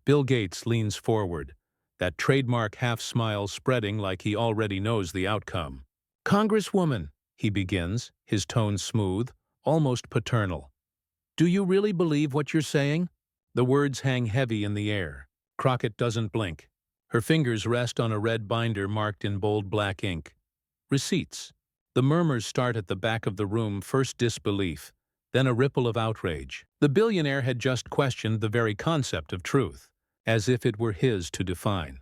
Bill Gates leans forward, that trademark half-smile spreading like he already knows the outcome. "Congresswoman," he begins, his tone smooth, almost paternal. "Do you really believe what you're saying?" The words hang heavy in the air. Crockett doesn't blink. Her fingers rest on a red binder marked in bold black ink. Receipts. The murmurs start at the back of the room, first disbelief, then a ripple of outrage. The billionaire had just questioned the very concept of truth, as if it were his to define.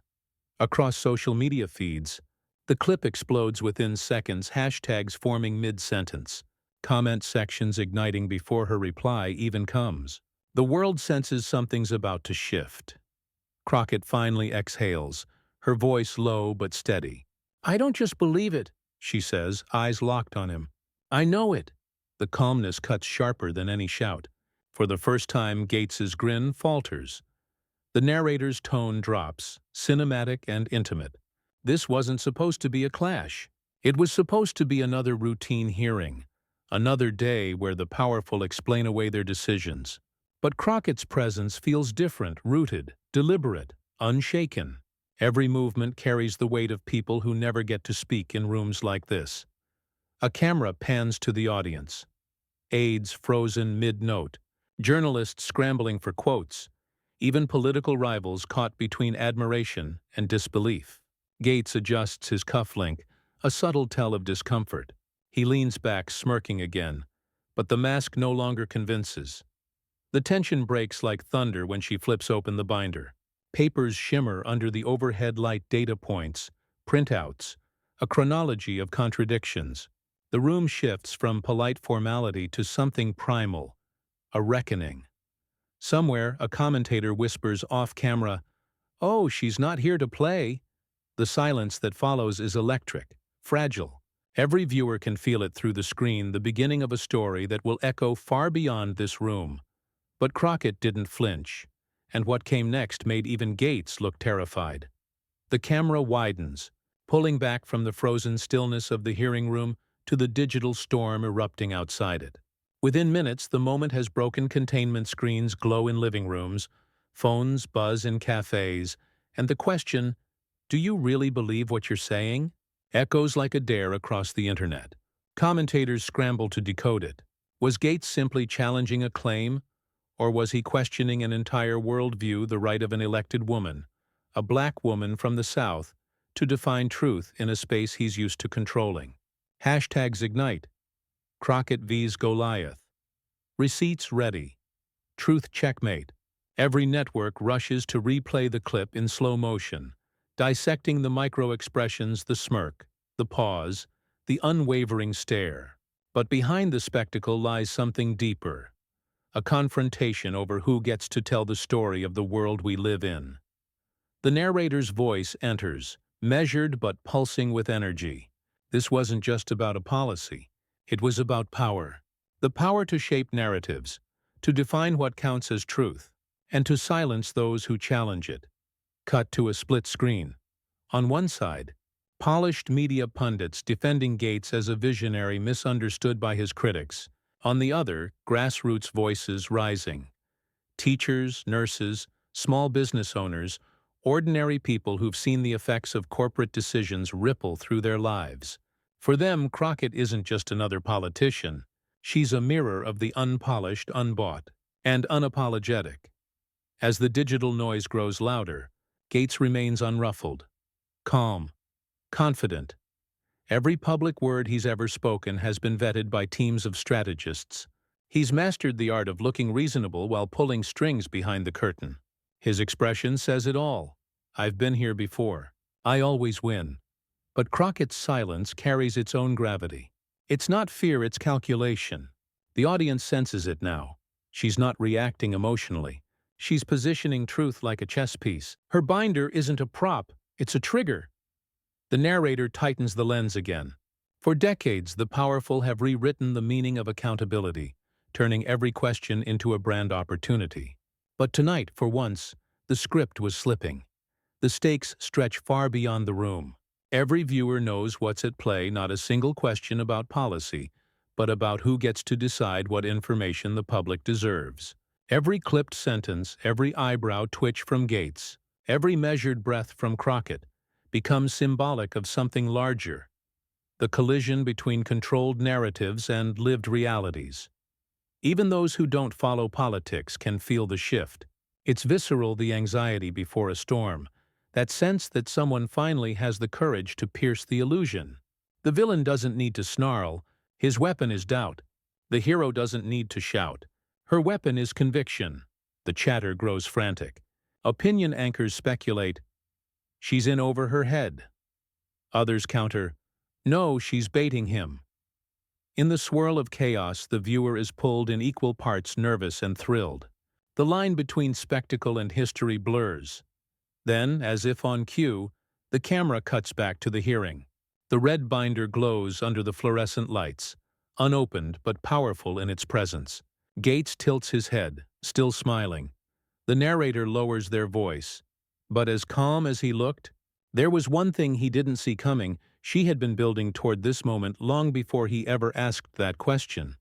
Across social media feeds, the clip explodes within seconds, hashtags forming mid-sentence, comment sections igniting before her reply even comes. The world senses something's about to shift. Crockett finally exhales, her voice low but steady. "I don't just believe it," she says, eyes locked on him. "I know it." The calmness cuts sharper than any shout. For the first time, Gates's grin falters. The narrator's tone drops, cinematic and intimate. This wasn't supposed to be a clash. It was supposed to be another routine hearing, another day where the powerful explain away their decisions. But Crockett's presence feels different, rooted, deliberate, unshaken. Every movement carries the weight of people who never get to speak in rooms like this. A camera pans to the audience. Aides frozen mid-note. Journalists scrambling for quotes. Even political rivals caught between admiration and disbelief. Gates adjusts his cufflink, a subtle tell of discomfort. He leans back, smirking again. But the mask no longer convinces. The tension breaks like thunder when she flips open the binder. Papers shimmer under the overhead light, data points, printouts, a chronology of contradictions. The room shifts from polite formality to something primal, a reckoning. Somewhere, a commentator whispers off-camera, "Oh, she's not here to play." The silence that follows is electric, fragile. Every viewer can feel it through the screen, the beginning of a story that will echo far beyond this room. But Crockett didn't flinch, and what came next made even Gates look terrified. The camera widens, pulling back from the frozen stillness of the hearing room to the digital storm erupting outside it. Within minutes, the moment has broken. Containment screens glow in living rooms, phones buzz in cafes, and the question, "Do you really believe what you're saying?" echoes like a dare across the internet. Commentators scramble to decode it. Was Gates simply challenging a claim? Or was he questioning an entire worldview, the right of an elected woman, a black woman from the South, to define truth in a space he's used to controlling? Hashtags ignite. Crockett vs. Goliath. Receipts ready. Truth checkmate. Every network rushes to replay the clip in slow motion, dissecting the micro-expressions, the smirk, the pause, the unwavering stare. But behind the spectacle lies something deeper. A confrontation over who gets to tell the story of the world we live in. The narrator's voice enters, measured but pulsing with energy. This wasn't just about a policy. It was about power. The power to shape narratives, to define what counts as truth, and to silence those who challenge it. Cut to a split screen. On one side, polished media pundits defending Gates as a visionary misunderstood by his critics. On the other, grassroots voices rising. Teachers, nurses, small business owners, ordinary people who've seen the effects of corporate decisions ripple through their lives. For them, Crockett isn't just another politician. She's a mirror of the unpolished, unbought, and unapologetic. As the digital noise grows louder, Gates remains unruffled, calm, confident. Every public word he's ever spoken has been vetted by teams of strategists. He's mastered the art of looking reasonable while pulling strings behind the curtain. His expression says it all. "I've been here before. I always win." But Crockett's silence carries its own gravity. It's not fear, it's calculation. The audience senses it now. She's not reacting emotionally. She's positioning truth like a chess piece. Her binder isn't a prop, it's a trigger. The narrator tightens the lens again. For decades, the powerful have rewritten the meaning of accountability, turning every question into a brand opportunity. But tonight, for once, the script was slipping. The stakes stretch far beyond the room. Every viewer knows what's at play, not a single question about policy, but about who gets to decide what information the public deserves. Every clipped sentence, every eyebrow twitch from Gates, every measured breath from Crockett becomes symbolic of something larger, the collision between controlled narratives and lived realities. Even those who don't follow politics can feel the shift. It's visceral, the anxiety before a storm, that sense that someone finally has the courage to pierce the illusion. The villain doesn't need to snarl, his weapon is doubt. The hero doesn't need to shout, her weapon is conviction. The chatter grows frantic. Opinion anchors speculate, she's in over her head. Others counter, no, she's baiting him. In the swirl of chaos, the viewer is pulled in equal parts nervous and thrilled. The line between spectacle and history blurs. Then, as if on cue, the camera cuts back to the hearing. The red binder glows under the fluorescent lights, unopened but powerful in its presence. Gates tilts his head, still smiling. The narrator lowers their voice. But as calm as he looked, there was one thing he didn't see coming. She had been building toward this moment long before he ever asked that question.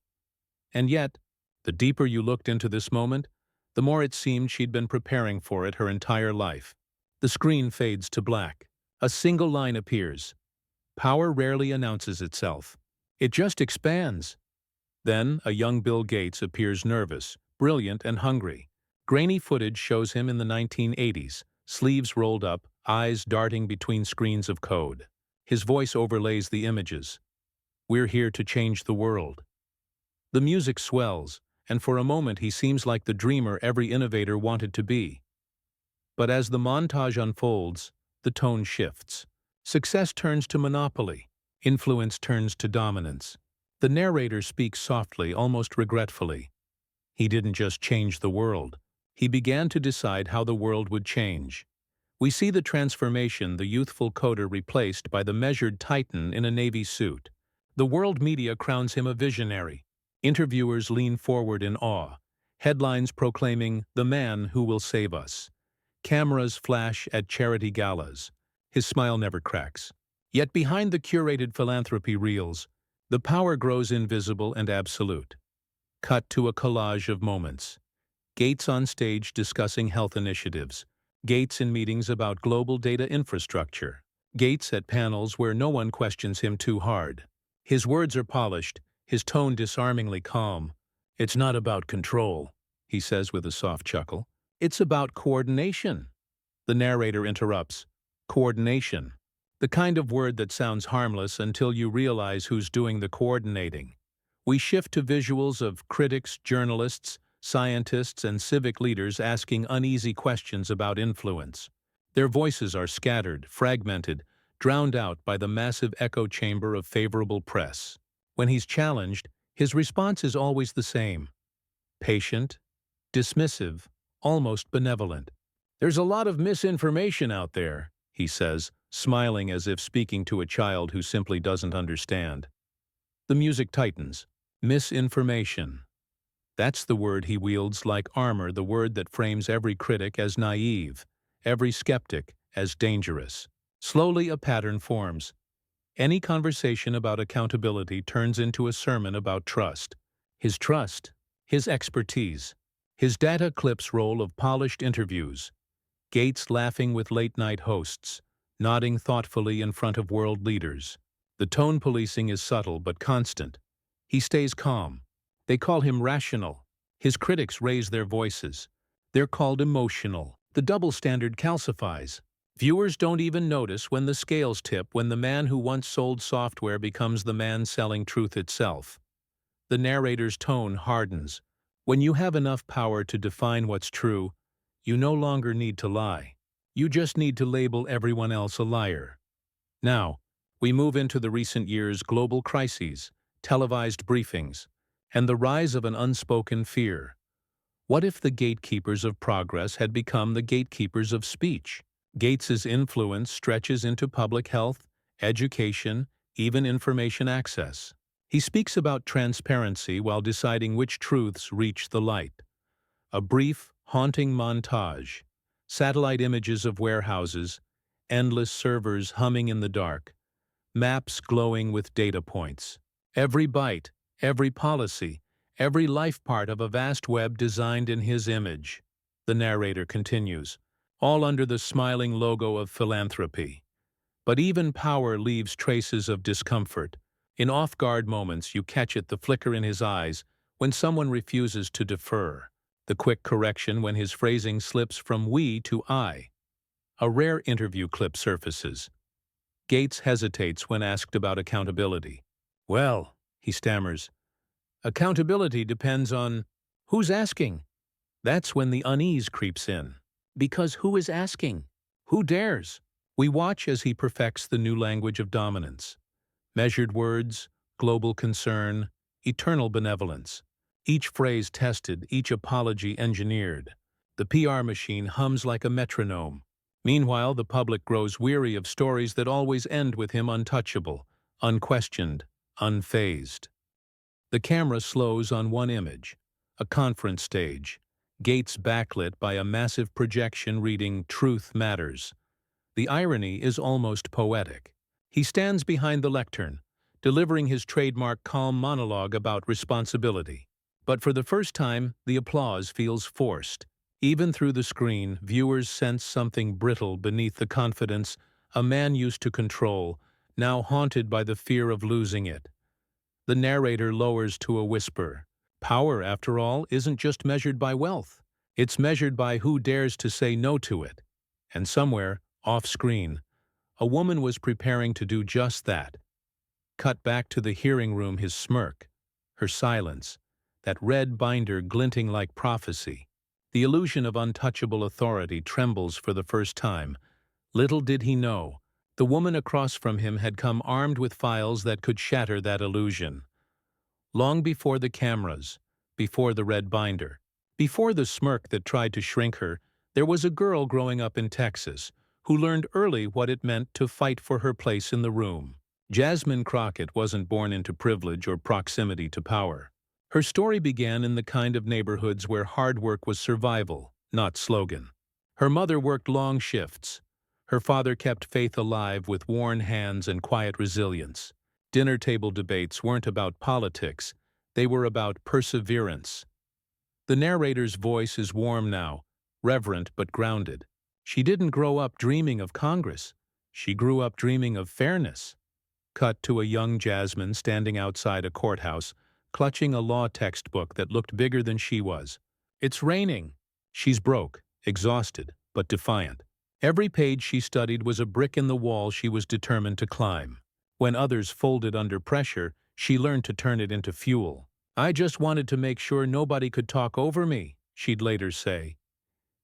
And yet, the deeper you looked into this moment, the more it seemed she'd been preparing for it her entire life. The screen fades to black. A single line appears. Power rarely announces itself. It just expands. Then, a young Bill Gates appears nervous, brilliant, and hungry. Grainy footage shows him in the 1980s, sleeves rolled up, eyes darting between screens of code. His voice overlays the images. We're here to change the world. The music swells, and for a moment he seems like the dreamer every innovator wanted to be. But as the montage unfolds, the tone shifts. Success turns to monopoly. Influence turns to dominance. The narrator speaks softly, almost regretfully. He didn't just change the world. He began to decide how the world would change. We see the transformation, the youthful coder replaced by the measured titan in a Navy suit. The world media crowns him a visionary. Interviewers lean forward in awe. Headlines proclaiming, "The man who will save us." Cameras flash at charity galas. His smile never cracks. Yet behind the curated philanthropy reels, the power grows invisible and absolute. Cut to a collage of moments. Gates on stage discussing health initiatives. Gates in meetings about global data infrastructure. Gates at panels where no one questions him too hard. His words are polished, his tone disarmingly calm. It's not about control, he says with a soft chuckle. It's about coordination. The narrator interrupts. Coordination. The kind of word that sounds harmless until you realize who's doing the coordinating. We shift to visuals of critics, journalists, scientists, and civic leaders asking uneasy questions about influence. Their voices are scattered, fragmented, drowned out by the massive echo chamber of favorable press. When he's challenged, his response is always the same. Patient, dismissive, almost benevolent. There's a lot of misinformation out there, he says, smiling as if speaking to a child who simply doesn't understand. The music tightens. Misinformation. That's the word he wields like armor, the word that frames every critic as naive, every skeptic as dangerous. Slowly a pattern forms. Any conversation about accountability turns into a sermon about trust. His trust, his expertise, his data clips roll of polished interviews. Gates laughing with late-night hosts, nodding thoughtfully in front of world leaders. The tone policing is subtle but constant. He stays calm. They call him rational. His critics raise their voices. They're called emotional. The double standard calcifies. Viewers don't even notice when the scales tip, when the man who once sold software becomes the man selling truth itself. The narrator's tone hardens. When you have enough power to define what's true, you no longer need to lie. You just need to label everyone else a liar. Now, we move into the recent years' global crises, televised briefings, and the rise of an unspoken fear. What if the gatekeepers of progress had become the gatekeepers of speech? Gates's influence stretches into public health, education, even information access. He speaks about transparency while deciding which truths reach the light. A brief, haunting montage. Satellite images of warehouses, endless servers humming in the dark, maps glowing with data points. Every byte, every policy, every life part of a vast web designed in his image. The narrator continues, all under the smiling logo of philanthropy. But even power leaves traces of discomfort. In off-guard moments, you catch it, the flicker in his eyes when someone refuses to defer, the quick correction when his phrasing slips from we to I. A rare interview clip surfaces. Gates hesitates when asked about accountability. Well, he stammers, accountability depends on who's asking. That's when the unease creeps in. Because who is asking? Who dares? We watch as he perfects the new language of dominance. Measured words, global concern, eternal benevolence. Each phrase tested, each apology engineered. The PR machine hums like a metronome. Meanwhile, the public grows weary of stories that always end with him untouchable, unquestioned, unfazed. The camera slows on one image, a conference stage, Gates backlit by a massive projection reading "Truth Matters." The irony is almost poetic. He stands behind the lectern, delivering his trademark calm monologue about responsibility. But for the first time, the applause feels forced. Even through the screen, viewers sense something brittle beneath the confidence a man used to control, now haunted by the fear of losing it. The narrator lowers to a whisper. Power, after all, isn't just measured by wealth. It's measured by who dares to say no to it. And somewhere, off-screen, a woman was preparing to do just that. Cut back to the hearing room, his smirk, her silence, that red binder glinting like prophecy. The illusion of untouchable authority trembles for the first time. Little did he know, the woman across from him had come armed with files that could shatter that illusion. Long before the cameras, before the red binder, before the smirk that tried to shrink her, there was a girl growing up in Texas who learned early what it meant to fight for her place in the room. Jasmine Crockett wasn't born into privilege or proximity to power. Her story began in the kind of neighborhoods where hard work was survival, not slogan. Her mother worked long shifts. Her father kept faith alive with worn hands and quiet resilience. Dinner table debates weren't about politics, they were about perseverance. The narrator's voice is warm now, reverent but grounded. She didn't grow up dreaming of Congress. She grew up dreaming of fairness. Cut to a young Jasmine standing outside a courthouse, clutching a law textbook that looked bigger than she was. It's raining. She's broke, exhausted, but defiant. Every page she studied was a brick in the wall she was determined to climb. When others folded under pressure, she learned to turn it into fuel. I just wanted to make sure nobody could talk over me, she'd later say.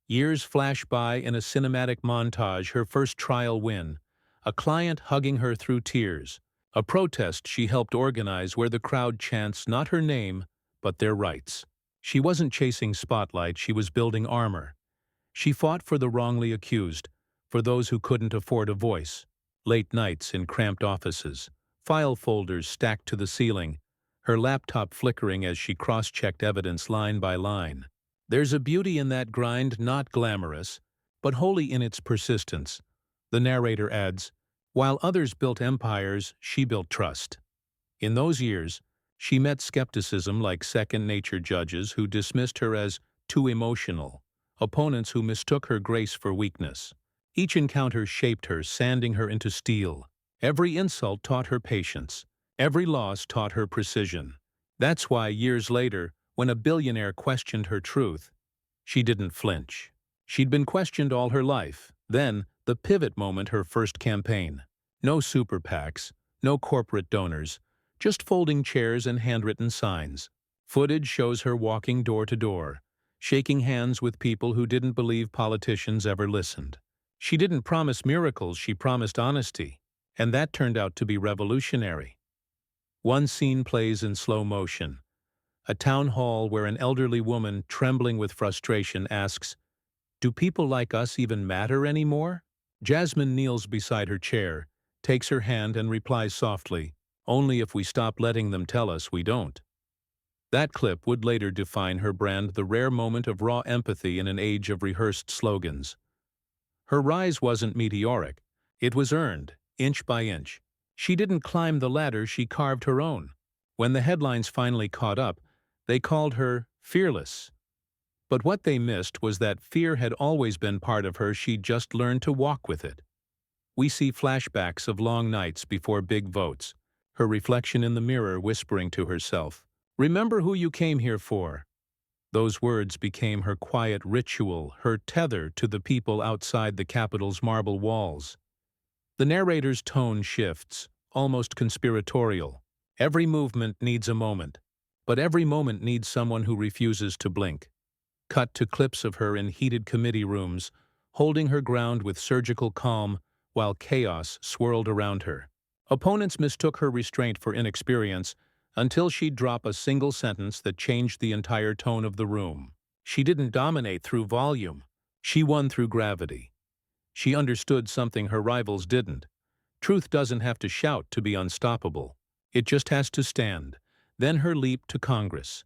Years flash by in a cinematic montage, her first trial win, a client hugging her through tears, a protest she helped organize where the crowd chants not her name, but their rights. She wasn't chasing spotlight, she was building armor. She fought for the wrongly accused, for those who couldn't afford a voice. Late nights in cramped offices, file folders stacked to the ceiling, her laptop flickering as she cross-checked evidence line by line. There's a beauty in that grind, not glamorous, but wholly in its persistence. The narrator adds, while others built empires, she built trust. In those years, she met skepticism like second-nature judges who dismissed her as too emotional, opponents who mistook her grace for weakness. Each encounter shaped her, sanding her into steel. Every insult taught her patience. Every loss taught her precision. That's why, years later, when a billionaire questioned her truth, she didn't flinch. She'd been questioned all her life. Then, the pivot moment, her first campaign. No super PACs, no corporate donors, just folding chairs and handwritten signs. Footage shows her walking door to door, shaking hands with people who didn't believe politicians ever listened. She didn't promise miracles, she promised honesty, and that turned out to be revolutionary. One scene plays in slow motion. A town hall where an elderly woman, trembling with frustration, asks, "Do people like us even matter anymore?" Jasmine kneels beside her chair, takes her hand and replies softly, "Only if we stop letting them tell us we don't." That clip would later define her brand, the rare moment of raw empathy in an age of rehearsed slogans. Her rise wasn't meteoric. It was earned, inch by inch. She didn't climb the ladder, she carved her own. When the headlines finally caught up, They called her fearless. But what they missed was that fear had always been part of her, she'd just learned to walk with it. We see flashbacks of long nights before big votes, her reflection in the mirror whispering to herself, "Remember who you came here for." Those words became her quiet ritual, her tether to the people outside the Capitol's marble walls. The narrator's tone shifts, almost conspiratorial. Every movement needs a moment, but every moment needs someone who refuses to blink. Cut to clips of her in heated committee rooms, holding her ground with surgical calm while chaos swirled around her. Opponents mistook her restraint for inexperience until she'd drop a single sentence that changed the entire tone of the room. She didn't dominate through volume. She won through gravity. She understood something her rivals didn't. Truth doesn't have to shout to be unstoppable. It just has to stand. Then her leap to Congress.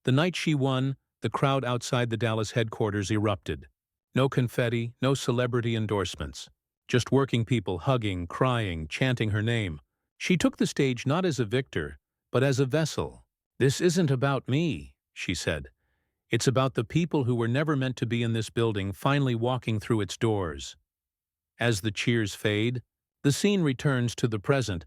The night she won, the crowd outside the Dallas headquarters erupted. No confetti, no celebrity endorsements. Just working people hugging, crying, chanting her name. She took the stage not as a victor, but as a vessel. "This isn't about me," she said. "It's about the people who were never meant to be in this building finally walking through its doors." As the cheers fade, the scene returns to the present,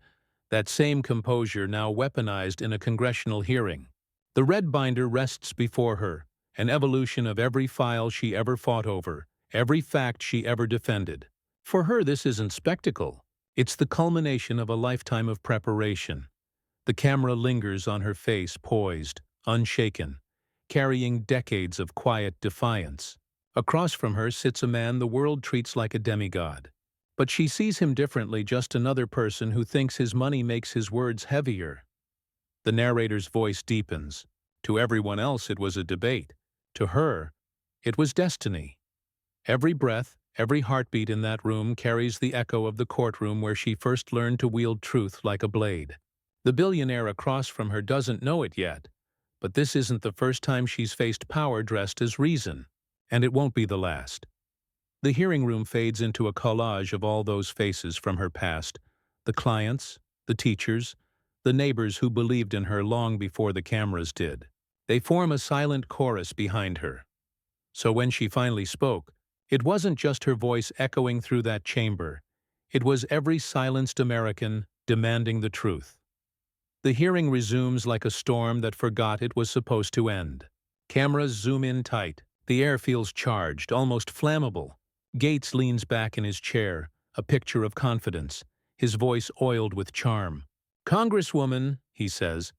that same composure now weaponized in a congressional hearing. The red binder rests before her, an evolution of every file she ever fought over, every fact she ever defended. For her, this isn't spectacle. It's the culmination of a lifetime of preparation. The camera lingers on her face, poised, unshaken, carrying decades of quiet defiance. Across from her sits a man the world treats like a demigod. But she sees him differently, just another person who thinks his money makes his words heavier. The narrator's voice deepens. To everyone else it was a debate. To her, it was destiny. Every breath, every heartbeat in that room carries the echo of the courtroom where she first learned to wield truth like a blade. The billionaire across from her doesn't know it yet, but this isn't the first time she's faced power dressed as reason, and it won't be the last. The hearing room fades into a collage of all those faces from her past, the clients, the teachers, the neighbors who believed in her long before the cameras did. They form a silent chorus behind her. So when she finally spoke, it wasn't just her voice echoing through that chamber. It was every silenced American demanding the truth. The hearing resumes like a storm that forgot it was supposed to end. Cameras zoom in tight. The air feels charged, almost flammable. Gates leans back in his chair, a picture of confidence, his voice oiled with charm. "Congresswoman," he says,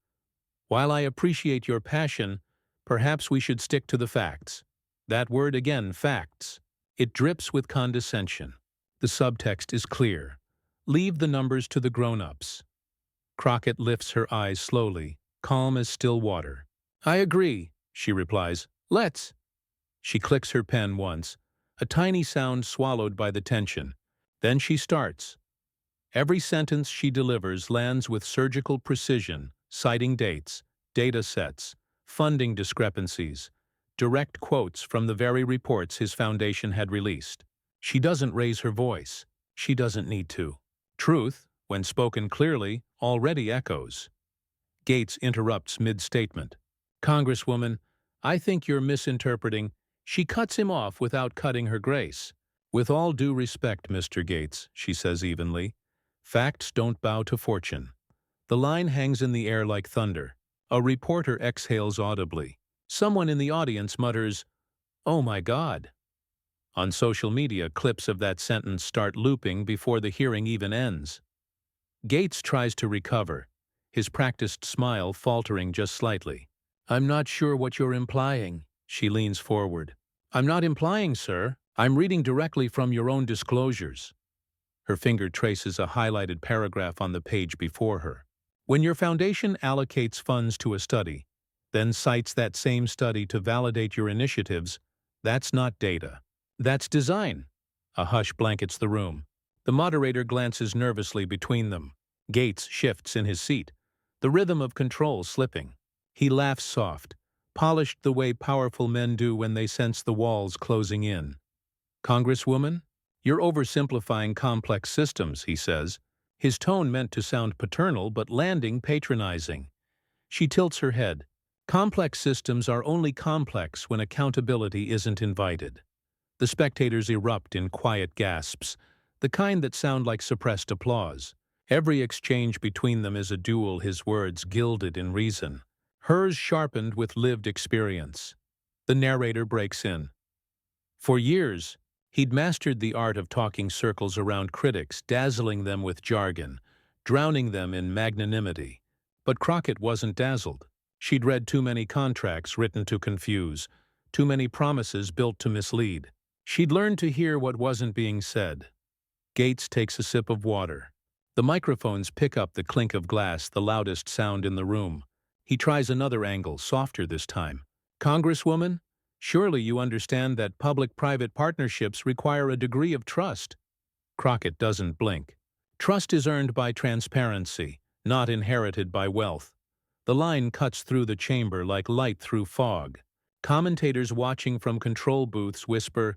"while I appreciate your passion, perhaps we should stick to the facts." That word again, facts. It drips with condescension. The subtext is clear. Leave the numbers to the grown-ups. Crockett lifts her eyes slowly, calm as still water. "I agree," she replies. "Let's." She clicks her pen once, a tiny sound swallowed by the tension. Then she starts. Every sentence she delivers lands with surgical precision, citing dates, data sets, funding discrepancies, direct quotes from the very reports his foundation had released. She doesn't raise her voice. She doesn't need to. Truth, when spoken clearly, already echoes. Gates interrupts mid-statement. "Congresswoman, I think you're misinterpreting." She cuts him off without cutting her grace. "With all due respect, Mr. Gates," she says evenly, "facts don't bow to fortune." The line hangs in the air like thunder. A reporter exhales audibly. Someone in the audience mutters, "Oh my God." On social media, clips of that sentence start looping before the hearing even ends. Gates tries to recover, his practiced smile faltering just slightly. "I'm not sure what you're implying." She leans forward. "I'm not implying, sir. I'm reading directly from your own disclosures." Her finger traces a highlighted paragraph on the page before her. "When your foundation allocates funds to a study, then cites that same study to validate your initiatives, that's not data. That's design." A hush blankets the room. The moderator glances nervously between them. Gates shifts in his seat, the rhythm of control slipping. He laughs soft, polished the way powerful men do when they sense the walls closing in. "Congresswoman, you're oversimplifying complex systems," he says, his tone meant to sound paternal but landing patronizing. She tilts her head. Complex systems are only complex when accountability isn't invited. The spectators erupt in quiet gasps, the kind that sound like suppressed applause. Every exchange between them is a duel, his words gilded in reason, hers sharpened with lived experience. The narrator breaks in. For years, he'd mastered the art of talking circles around critics, dazzling them with jargon, drowning them in magnanimity. But Crockett wasn't dazzled. She'd read too many contracts written to confuse, too many promises built to mislead. She'd learned to hear what wasn't being said. Gates takes a sip of water. The microphones pick up the clink of glass, the loudest sound in the room. He tries another angle, softer this time. Congresswoman, surely you understand that public-private partnerships require a degree of trust. Crockett doesn't blink. Trust is earned by transparency, not inherited by wealth. The line cuts through the chamber like light through fog. Commentators watching from control booths whisper,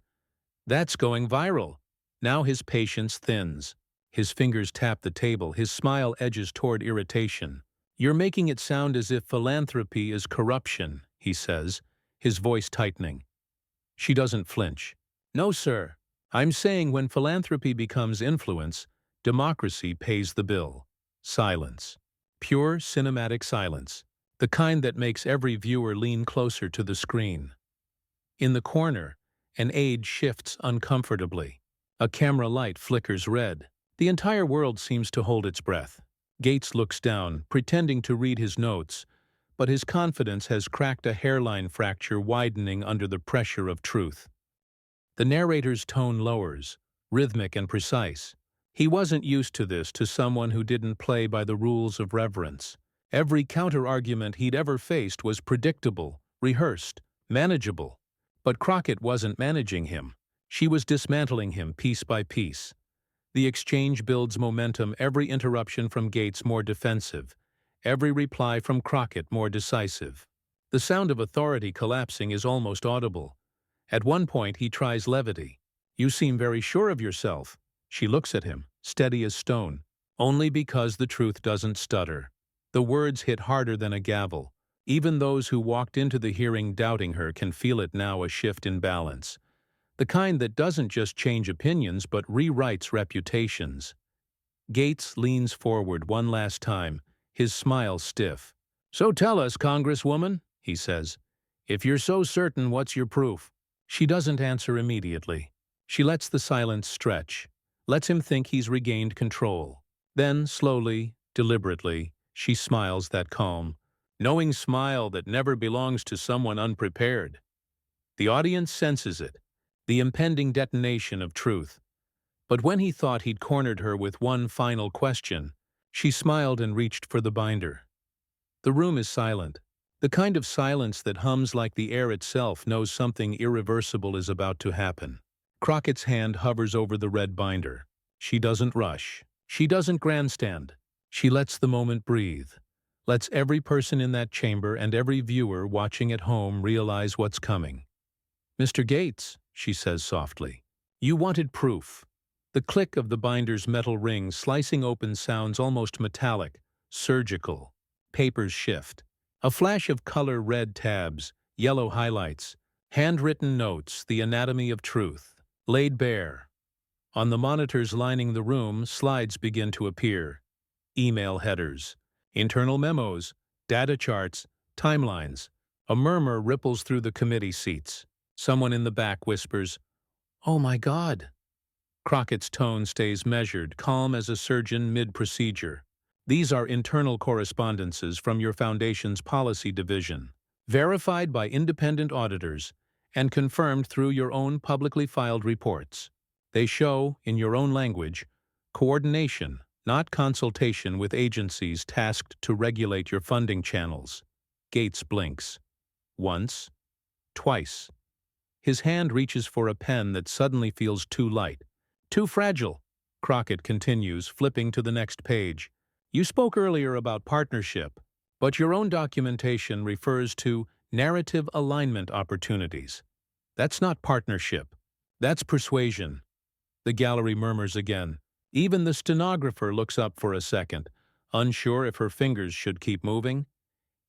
"That's going viral." Now his patience thins. His fingers tap the table, his smile edges toward irritation. "You're making it sound as if philanthropy is corruption," he says, his voice tightening. She doesn't flinch. "No, sir. I'm saying when philanthropy becomes influence, democracy pays the bill." Silence. Pure cinematic silence. The kind that makes every viewer lean closer to the screen. In the corner, an aide shifts uncomfortably. A camera light flickers red. The entire world seems to hold its breath. Gates looks down, pretending to read his notes, but his confidence has cracked a hairline fracture widening under the pressure of truth. The narrator's tone lowers, rhythmic and precise. He wasn't used to this, to someone who didn't play by the rules of reverence. Every counter-argument he'd ever faced was predictable, rehearsed, manageable. But Crockett wasn't managing him. She was dismantling him piece by piece. The exchange builds momentum, every interruption from Gates more defensive, every reply from Crockett more decisive. The sound of authority collapsing is almost audible. At one point he tries levity. "You seem very sure of yourself." She looks at him, steady as stone. "Only because the truth doesn't stutter." The words hit harder than a gavel. Even those who walked into the hearing doubting her can feel it now, a shift in balance. The kind that doesn't just change opinions but rewrites reputations. Gates leans forward one last time, his smile stiff. "So tell us, Congresswoman," he says. "If you're so certain, what's your proof?" She doesn't answer immediately. She lets the silence stretch, lets him think he's regained control. Then, slowly, deliberately, she smiles that calm, knowing smile that never belongs to someone unprepared. The audience senses it, the impending detonation of truth. But when he thought he'd cornered her with one final question, she smiled and reached for the binder. The room is silent, the kind of silence that hums like the air itself knows something irreversible is about to happen. Crockett's hand hovers over the red binder. She doesn't rush. She doesn't grandstand. She lets the moment breathe, lets every person in that chamber and every viewer watching at home realize what's coming. "Mr. Gates," she says softly, "you wanted proof." The click of the binder's metal ring slicing open sounds almost metallic, surgical. Papers shift. A flash of color, red tabs, yellow highlights, handwritten notes, the anatomy of truth, laid bare. On the monitors lining the room, slides begin to appear. Email headers, internal memos, data charts, timelines. A murmur ripples through the committee seats. Someone in the back whispers, "Oh my God." Crockett's tone stays measured, calm as a surgeon mid-procedure. "These are internal correspondences from your foundation's policy division, verified by independent auditors, and confirmed through your own publicly filed reports. They show, in your own language, coordination, not consultation with agencies tasked to regulate your funding channels." Gates blinks. Once. Twice. His hand reaches for a pen that suddenly feels too light. "Too fragile," Crockett continues, flipping to the next page. "You spoke earlier about partnership, but your own documentation refers to narrative alignment opportunities. That's not partnership. That's persuasion." The gallery murmurs again. Even the stenographer looks up for a second, unsure if her fingers should keep moving.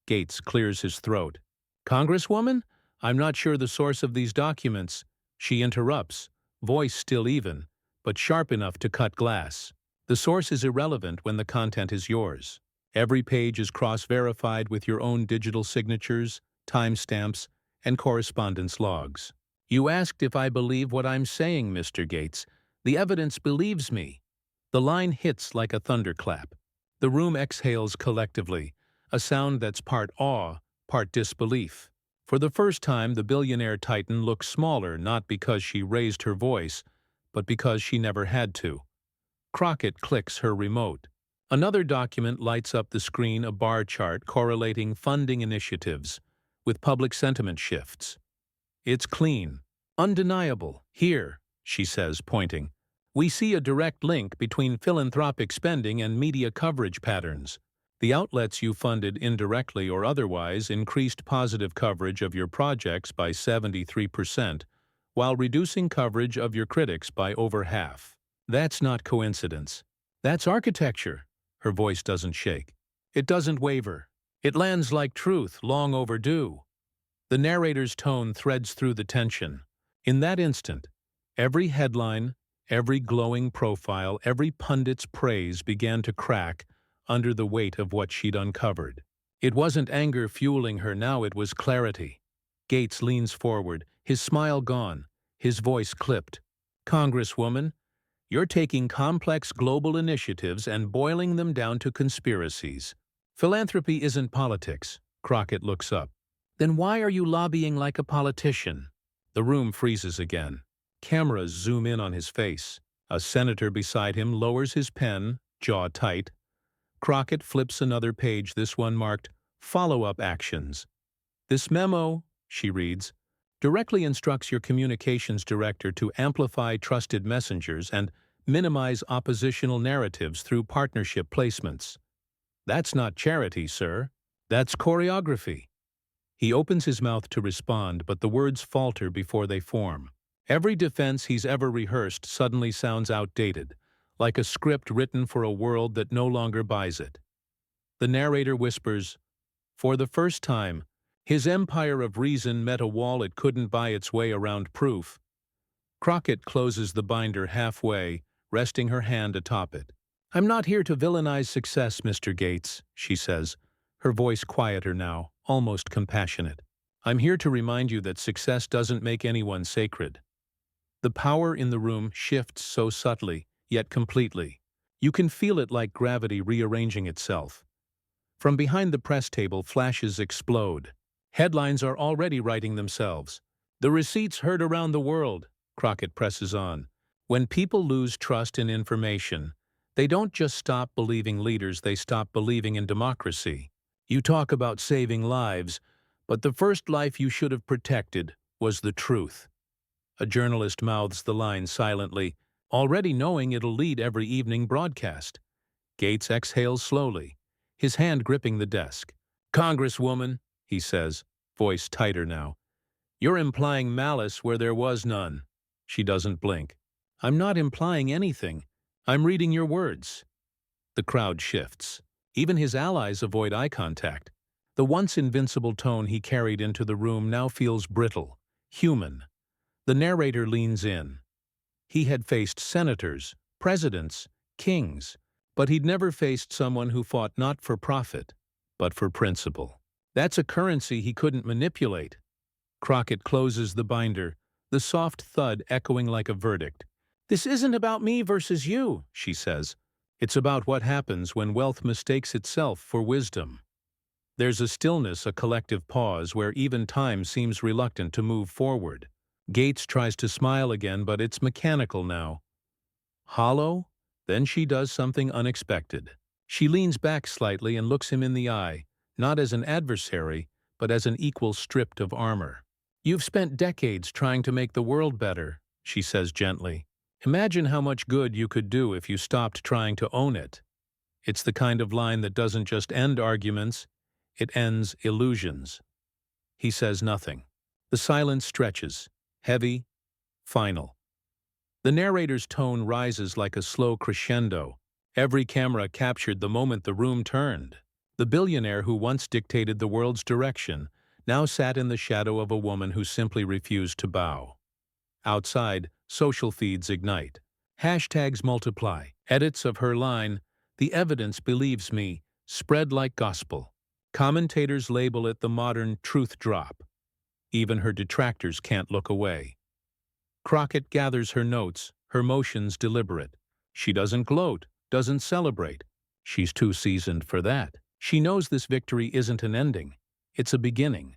Gates clears his throat. Congresswoman? I'm not sure the source of these documents. She interrupts, voice still even, but sharp enough to cut glass. The source is irrelevant when the content is yours. Every page is cross-verified with your own digital signatures, timestamps, and correspondence logs. You asked if I believe what I'm saying, Mr. Gates. The evidence believes me. The line hits like a thunderclap. The room exhales collectively, a sound that's part awe, part disbelief. For the first time, the billionaire titan looks smaller not because she raised her voice, but because she never had to. Crockett clicks her remote. Another document lights up the screen, a bar chart correlating funding initiatives with public sentiment shifts. It's clean, undeniable. Here, she says, pointing, we see a direct link between philanthropic spending and media coverage patterns. The outlets you funded indirectly or otherwise increased positive coverage of your projects by 73%, while reducing coverage of your critics by over half. That's not coincidence. That's architecture. Her voice doesn't shake. It doesn't waver. It lands like truth, long overdue. The narrator's tone threads through the tension. In that instant, every headline, every glowing profile, every pundit's praise began to crack under the weight of what she'd uncovered. It wasn't anger fueling her now, it was clarity. Gates leans forward, his smile gone, his voice clipped. Congresswoman, you're taking complex global initiatives and boiling them down to conspiracies. Philanthropy isn't politics. Crockett looks up. Then why are you lobbying like a politician? The room freezes again. Cameras zoom in on his face. A senator beside him lowers his pen, jaw tight. Crockett flips another page, this one marked Follow-up Actions. This memo, she reads, directly instructs your communications director to amplify trusted messengers and minimize oppositional narratives through partnership placements. That's not charity, sir. That's choreography. He opens his mouth to respond, but the words falter before they form. Every defense he's ever rehearsed suddenly sounds outdated, like a script written for a world that no longer buys it. The narrator whispers, for the first time, his empire of reason met a wall it couldn't buy its way around proof. Crockett closes the binder halfway, resting her hand atop it. I'm not here to villainize success, Mr. Gates, she says, her voice quieter now, almost compassionate. I'm here to remind you that success doesn't make anyone sacred. The power in the room shifts so subtly, yet completely. You can feel it like gravity rearranging itself. From behind the press table, flashes explode. Headlines are already writing themselves. The receipts heard around the world, Crockett presses on. When people lose trust in information, they don't just stop believing leaders, they stop believing in democracy. You talk about saving lives, but the first life you should have protected was the truth. A journalist mouths the line silently, already knowing it'll lead every evening broadcast. Gates exhales slowly, his hand gripping the desk. Congresswoman, he says, voice tighter now, you're implying malice where there was none. She doesn't blink. I'm not implying anything. I'm reading your words. The crowd shifts. Even his allies avoid eye contact. The once invincible tone he carried into the room now feels brittle, human. The narrator leans in. He had faced senators, presidents, kings, but he'd never faced someone who fought not for profit, but for principle. That's a currency he couldn't manipulate. Crockett closes the binder, the soft thud echoing like a verdict. This isn't about me versus you, she says. It's about what happens when wealth mistakes itself for wisdom. There's a stillness, a collective pause where even time seems reluctant to move forward. Gates tries to smile again, but it's mechanical now. Hollow? Then she does something unexpected. She leans back slightly and looks him in the eye, not as an adversary, but as an equal stripped of armor. You've spent decades trying to make the world better, she says gently. Imagine how much good you could do if you stopped trying to own it. It's the kind of line that doesn't just end arguments, it ends illusions. He says nothing. The silence stretches, heavy, final. The narrator's tone rises like a slow crescendo. Every camera captured the moment the room turned. The billionaire who once dictated the world's direction now sat in the shadow of a woman who simply refused to bow. Outside, social feeds ignite. Hashtags multiply. Edits of her line, "The evidence believes me," spread like gospel. Commentators label it the modern truth drop. Even her detractors can't look away. Crockett gathers her notes, her motions deliberate. She doesn't gloat, doesn't celebrate. She's too seasoned for that. She knows this victory isn't an ending. It's a beginning.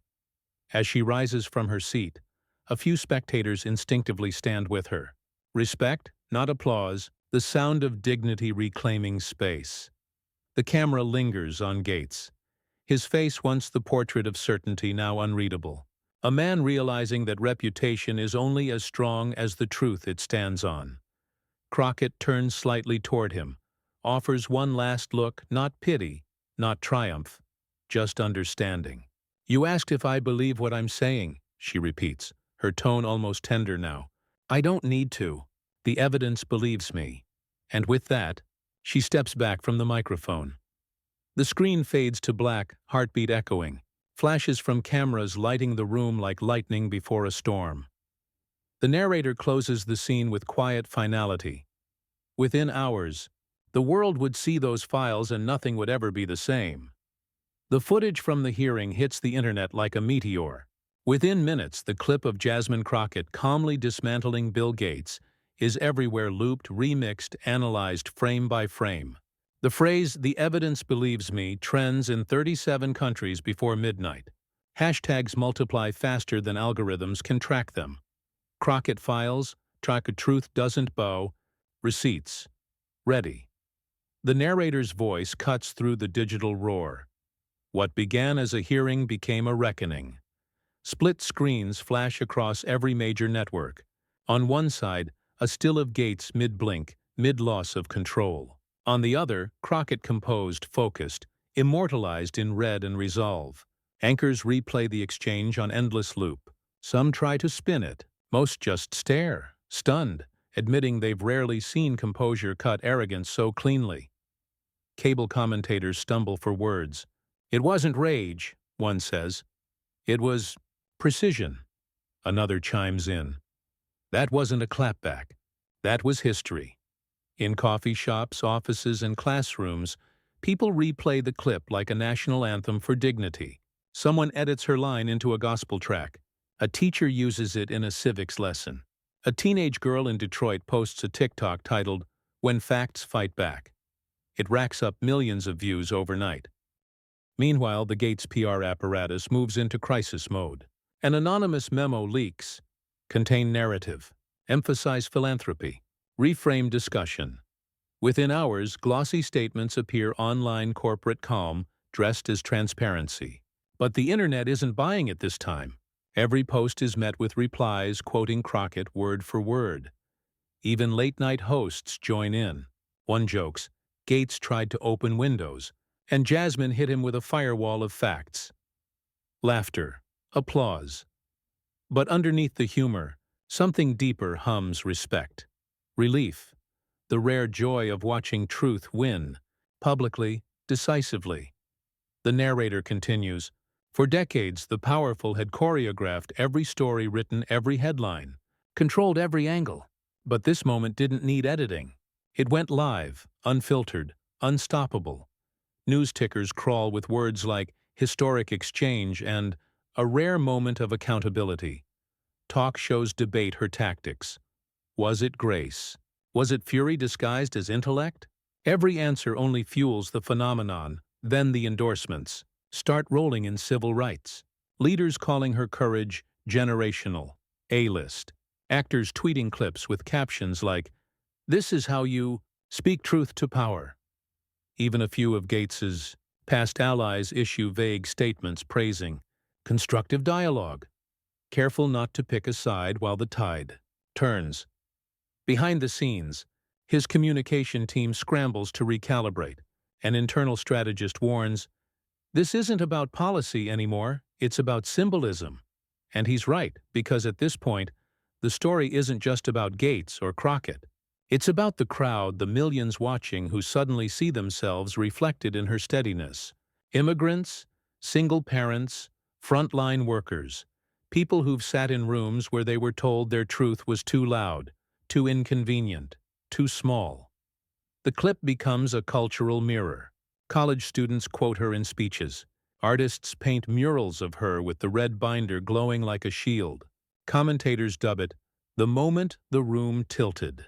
As she rises from her seat, a few spectators instinctively stand with her. Respect, not applause, the sound of dignity reclaiming space. The camera lingers on Gates. His face, once the portrait of certainty, now unreadable. A man realizing that reputation is only as strong as the truth it stands on. Crockett turns slightly toward him, offers one last look, not pity, not triumph, just understanding. "You asked if I believe what I'm saying," she repeats, her tone almost tender now. "I don't need to. The evidence believes me." And with that, she steps back from the microphone. The screen fades to black, heartbeat echoing, flashes from cameras lighting the room like lightning before a storm. The narrator closes the scene with quiet finality. Within hours, the world would see those files and nothing would ever be the same. The footage from the hearing hits the internet like a meteor. Within minutes, the clip of Jasmine Crockett calmly dismantling Bill Gates is everywhere, looped, remixed, analyzed frame by frame. The phrase, "the evidence believes me," trends in 37 countries before midnight. Hashtags multiply faster than algorithms can track them. Crockett files, track a truth doesn't bow, receipts. Ready. The narrator's voice cuts through the digital roar. What began as a hearing became a reckoning. Split screens flash across every major network. On one side, a still of Gates mid-blink, mid-loss of control. On the other, Crockett composed, focused, immortalized in red and resolve. Anchors replay the exchange on endless loop. Some try to spin it. Most just stare, stunned, admitting they've rarely seen composure cut arrogance so cleanly. Cable commentators stumble for words. "It wasn't rage," one says. "It was precision," another chimes in. "That wasn't a clapback. That was history." In coffee shops, offices, and classrooms, people replay the clip like a national anthem for dignity. Someone edits her line into a gospel track. A teacher uses it in a civics lesson. A teenage girl in Detroit posts a TikTok titled, "When Facts Fight Back." It racks up millions of views overnight. Meanwhile, the Gates PR apparatus moves into crisis mode. An anonymous memo leaks. Contain narrative. Emphasize philanthropy. Reframe discussion. Within hours, glossy statements appear online, corporate calm, dressed as transparency. But the internet isn't buying it this time. Every post is met with replies quoting Crockett word for word. Even late-night hosts join in. One jokes, "Gates tried to open Windows," and Jasmine hit him with a firewall of facts. Laughter. Applause. But underneath the humor, something deeper hums respect. Relief. The rare joy of watching truth win, publicly, decisively. The narrator continues, "For decades, the powerful had choreographed every story written, every headline, controlled every angle. But this moment didn't need editing. It went live, unfiltered, unstoppable. News tickers crawl with words like historic exchange and a rare moment of accountability. Talk shows debate her tactics. Was it grace? Was it fury disguised as intellect? Every answer only fuels the phenomenon. Then the endorsements start rolling in civil rights. Leaders calling her courage generational. A-list. Actors tweeting clips with captions like, "This is how you speak truth to power." Even a few of Gates's past allies issue vague statements praising constructive dialogue, careful not to pick a side while the tide turns. Behind the scenes, his communication team scrambles to recalibrate. An internal strategist warns, "This isn't about policy anymore, it's about symbolism." And he's right, because at this point, the story isn't just about Gates or Crockett. It's about the crowd, the millions watching who suddenly see themselves reflected in her steadiness. Immigrants, single parents, frontline workers, people who've sat in rooms where they were told their truth was too loud, too inconvenient, too small. The clip becomes a cultural mirror. College students quote her in speeches. Artists paint murals of her with the red binder glowing like a shield. Commentators dub it, "the moment the room tilted."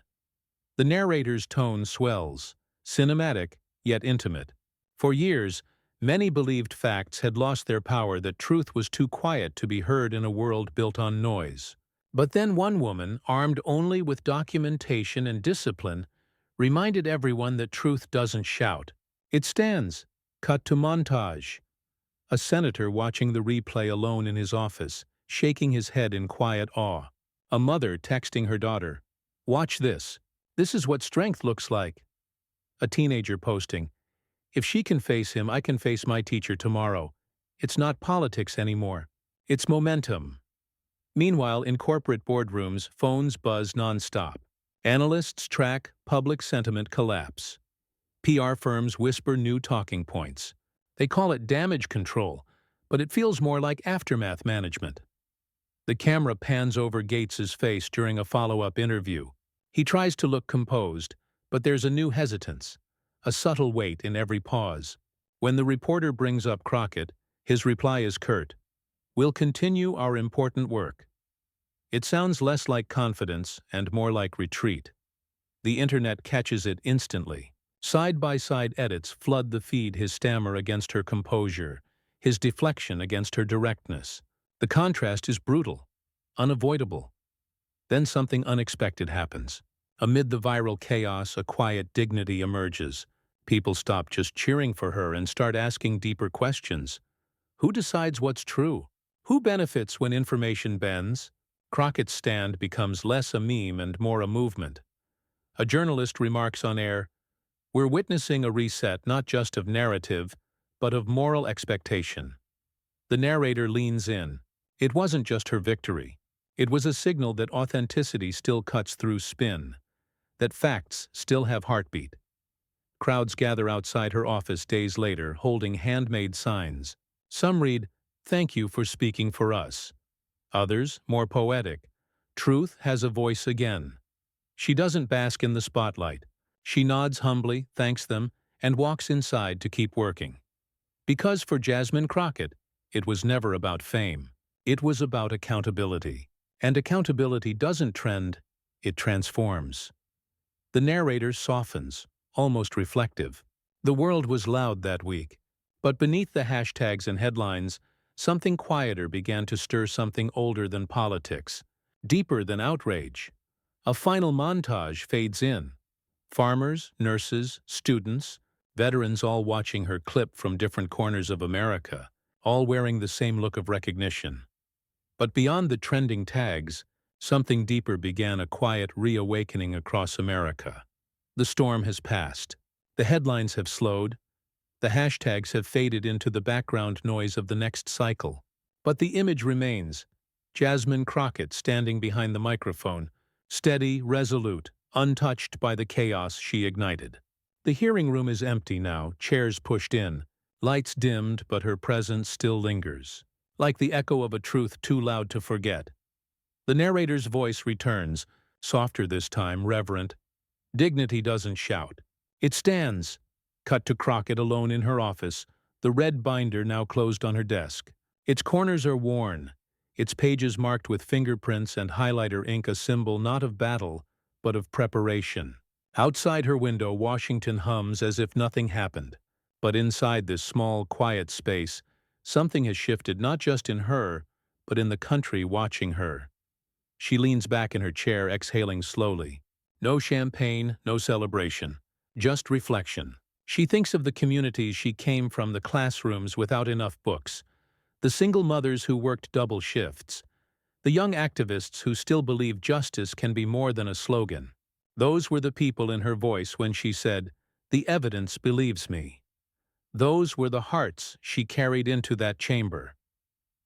The narrator's tone swells, cinematic yet intimate. For years, many believed facts had lost their power, that truth was too quiet to be heard in a world built on noise. But then one woman, armed only with documentation and discipline, reminded everyone that truth doesn't shout. It stands. Cut to montage. A senator watching the replay alone in his office, shaking his head in quiet awe. A mother texting her daughter, "Watch this. This is what strength looks like." A teenager posting, "If she can face him, I can face my teacher tomorrow." It's not politics anymore. It's momentum. Meanwhile, in corporate boardrooms, phones buzz nonstop. Analysts track public sentiment collapse. PR firms whisper new talking points. They call it damage control, but it feels more like aftermath management. The camera pans over Gates's face during a follow-up interview. He tries to look composed, but there's a new hesitance, a subtle weight in every pause. When the reporter brings up Crockett, his reply is curt, "We'll continue our important work." It sounds less like confidence and more like retreat. The internet catches it instantly. Side-by-side edits flood the feed, his stammer against her composure, his deflection against her directness. The contrast is brutal, unavoidable. Then something unexpected happens. Amid the viral chaos, a quiet dignity emerges. People stop just cheering for her and start asking deeper questions. Who decides what's true? Who benefits when information bends? Crockett's stand becomes less a meme and more a movement. A journalist remarks on air, "We're witnessing a reset not just of narrative, but of moral expectation." The narrator leans in. It wasn't just her victory. It was a signal that authenticity still cuts through spin, that facts still have heartbeat. Crowds gather outside her office days later, holding handmade signs. Some read, "Thank you for speaking for us." Others, more poetic, "Truth has a voice again." She doesn't bask in the spotlight. She nods humbly, thanks them, and walks inside to keep working. Because for Jasmine Crockett, it was never about fame. It was about accountability. And accountability doesn't trend, it transforms. The narrator softens, almost reflective. The world was loud that week. But beneath the hashtags and headlines, something quieter began to stir, something older than politics, deeper than outrage. A final montage fades in. Farmers, nurses, students, veterans all watching her clip from different corners of America, all wearing the same look of recognition. But beyond the trending tags, something deeper began, a quiet reawakening across America. The storm has passed. The headlines have slowed. The hashtags have faded into the background noise of the next cycle. But the image remains. Jasmine Crockett standing behind the microphone, steady, resolute, untouched by the chaos she ignited. The hearing room is empty now, chairs pushed in, lights dimmed, but her presence still lingers, like the echo of a truth too loud to forget. The narrator's voice returns, softer this time, reverent. Dignity doesn't shout. It stands. Cut to Crockett alone in her office, the red binder now closed on her desk. Its corners are worn, its pages marked with fingerprints and highlighter ink, a symbol not of battle, but of preparation. Outside her window, Washington hums as if nothing happened. But inside this small, quiet space, something has shifted, not just in her, but in the country watching her. She leans back in her chair, exhaling slowly. No champagne, no celebration, just reflection. She thinks of the communities she came from, the classrooms without enough books, the single mothers who worked double shifts, the young activists who still believe justice can be more than a slogan. Those were the people in her voice when she said, "The evidence believes me." Those were the hearts she carried into that chamber.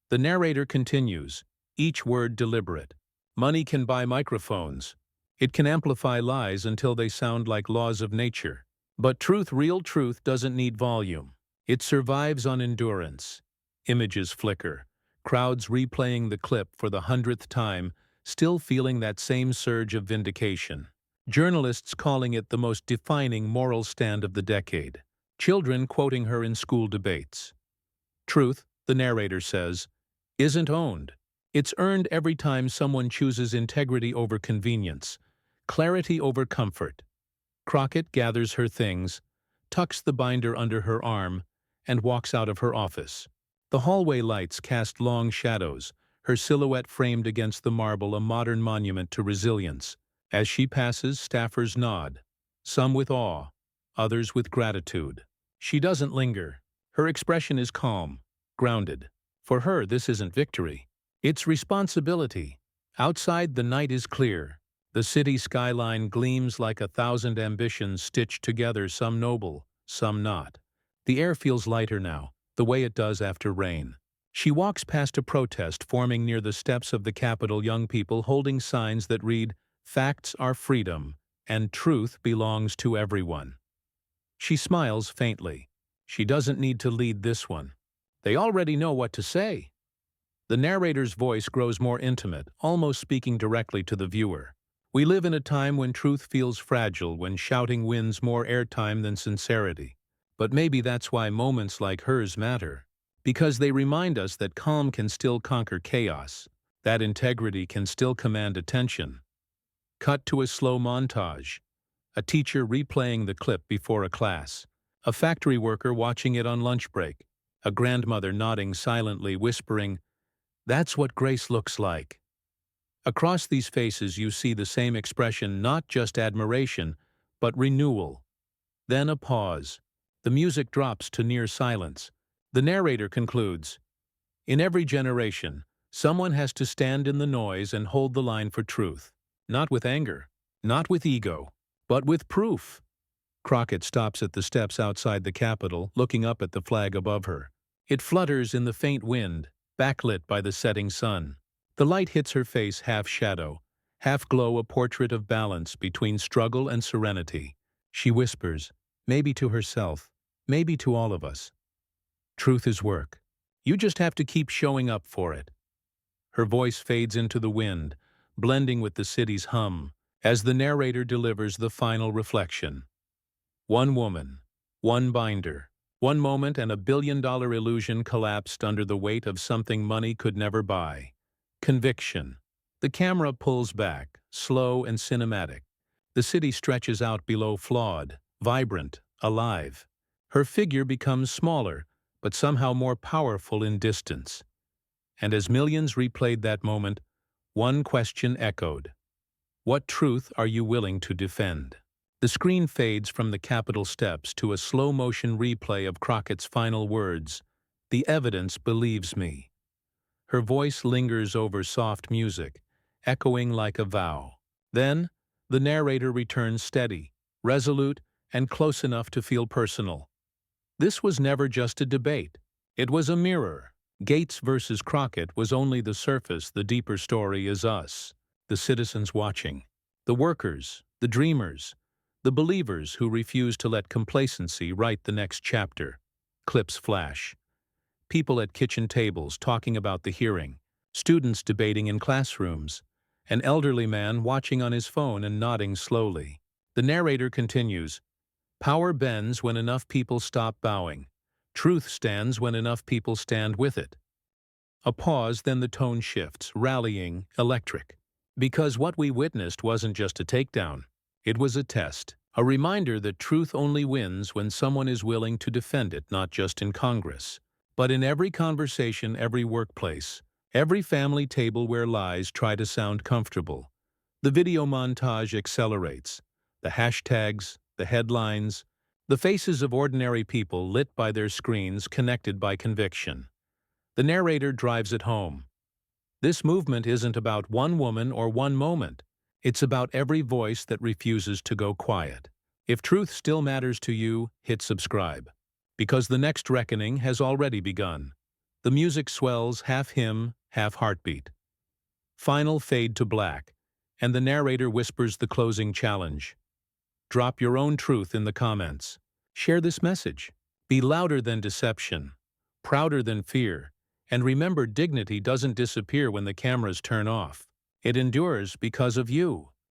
The narrator continues, each word deliberate. Money can buy microphones. It can amplify lies until they sound like laws of nature. But truth, real truth, doesn't need volume. It survives on endurance. Images flicker, crowds replaying the clip for the 100th time, still feeling that same surge of vindication. Journalists calling it the most defining moral stand of the decade. Children quoting her in school debates. Truth, the narrator says, isn't owned. It's earned every time someone chooses integrity over convenience, clarity over comfort. Crockett gathers her things, tucks the binder under her arm, and walks out of her office. The hallway lights cast long shadows, her silhouette framed against the marble, a modern monument to resilience. As she passes, staffers nod, some with awe, others with gratitude. She doesn't linger. Her expression is calm, grounded. For her, this isn't victory. It's responsibility. Outside, the night is clear. The city skyline gleams like 1,000 ambitions stitched together, some noble, some not. The air feels lighter now, the way it does after rain. She walks past a protest forming near the steps of the Capitol, young people holding signs that read, "Facts are freedom, and truth belongs to everyone." She smiles faintly. She doesn't need to lead this one. They already know what to say. The narrator's voice grows more intimate, almost speaking directly to the viewer. We live in a time when truth feels fragile, when shouting wins more airtime than sincerity. But maybe that's why moments like hers matter. Because they remind us that calm can still conquer chaos, that integrity can still command attention. Cut to a slow montage. A teacher replaying the clip before a class. A factory worker watching it on lunch break. A grandmother nodding silently, whispering, "That's what grace looks like." Across these faces you see the same expression, not just admiration, but renewal. Then a pause. The music drops to near silence. The narrator concludes, "In every generation, someone has to stand in the noise and hold the line for truth. Not with anger, not with ego, but with proof." Crockett stops at the steps outside the Capitol, looking up at the flag above her. It flutters in the faint wind, backlit by the setting sun. The light hits her face, half shadow, half glow, a portrait of balance between struggle and serenity. She whispers, maybe to herself, maybe to all of us, "Truth is work. You just have to keep showing up for it." Her voice fades into the wind, blending with the city's hum, as the narrator delivers the final reflection. One woman, one binder, one moment, and $1 billion illusion collapsed under the weight of something money could never buy. Conviction. The camera pulls back, slow and cinematic. The city stretches out below, flawed, vibrant, alive. Her figure becomes smaller, but somehow more powerful in distance. And as millions replayed that moment, one question echoed. What truth are you willing to defend? The screen fades from the Capitol steps to a slow-motion replay of Crockett's final words, "The evidence believes me." Her voice lingers over soft music, echoing like a vow. Then, the narrator returns steady, resolute, and close enough to feel personal. This was never just a debate. It was a mirror. Gates versus Crockett was only the surface. The deeper story is us, the citizens watching, the workers, the dreamers, the believers who refuse to let complacency write the next chapter. Clips flash. People at kitchen tables talking about the hearing, students debating in classrooms, an elderly man watching on his phone and nodding slowly. The narrator continues, "Power bends when enough people stop bowing. Truth stands when enough people stand with it." A pause, then the tone shifts, rallying, electric. Because what we witnessed wasn't just a takedown. It was a test, a reminder that truth only wins when someone is willing to defend it, not just in Congress, but in every conversation, every workplace, every family table where lies try to sound comfortable. The video montage accelerates. The hashtags, the headlines, the faces of ordinary people lit by their screens, connected by conviction. The narrator drives it home. This movement isn't about one woman or one moment. It's about every voice that refuses to go quiet. If truth still matters to you, hit subscribe. Because the next reckoning has already begun. The music swells, half hymn, half heartbeat. Final fade to black, and the narrator whispers the closing challenge. Drop your own truth in the comments. Share this message. Be louder than deception, prouder than fear, and remember dignity doesn't disappear when the cameras turn off. It endures because of you.